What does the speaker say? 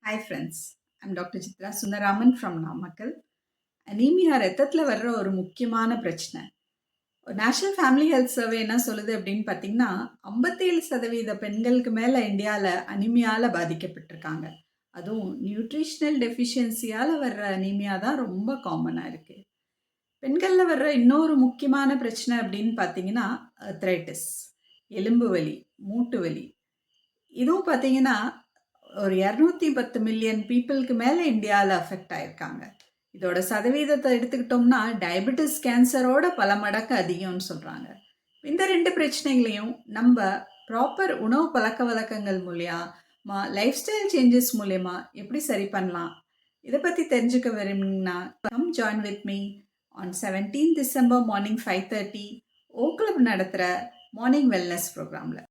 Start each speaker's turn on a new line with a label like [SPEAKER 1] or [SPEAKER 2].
[SPEAKER 1] Hi friends, I'm doctor Chitra Sundaraman from Namakkal. Anaemia ரத்தத்தில் வர்ற ஒரு முக்கியமான பிரச்சனை. நேஷனல் ஃபேமிலி ஹெல்த் சர்வே என்ன சொல்லுது அப்படின்னு பார்த்தீங்கன்னா, 57% பெண்களுக்கு மேலே இந்தியாவில் அனீமியாவில் பாதிக்கப்பட்டிருக்காங்க. அதுவும் நியூட்ரிஷனல் டெஃபிஷியன்சியால் வர்ற அனீமியா தான் ரொம்ப காமனாக இருக்குது. பெண்களில் வர்ற இன்னொரு முக்கியமான பிரச்சனை அப்படின்னு பார்த்தீங்கன்னா அர்த்ரைட்டிஸ், எலும்பு வலி, மூட்டு வலி. இதுவும் பார்த்தீங்கன்னா ஒரு 210 மில்லியன் பீப்புளுக்கு மேலே இந்தியாவில் அஃபெக்ட் ஆயிருக்காங்க. இதோட சதவீதத்தை எடுத்துக்கிட்டோம்னா டயபெட்டிஸ் கேன்சரோட பல மடங்கு அதிகம்னு சொல்கிறாங்க. இந்த ரெண்டு பிரச்சனைகளையும் நம்ம ப்ராப்பர் உணவு பழக்க வழக்கங்கள் மூலியமா, லைஃப் ஸ்டைல் சேஞ்சஸ் மூலயமா எப்படி சரி பண்ணலாம், இதை பற்றி தெரிஞ்சுக்க விரும்பினா come join with me on 17 December morning 5:30 O club நடத்துகிற மார்னிங் வெல்னஸ் ப்ரோக்ராமில்.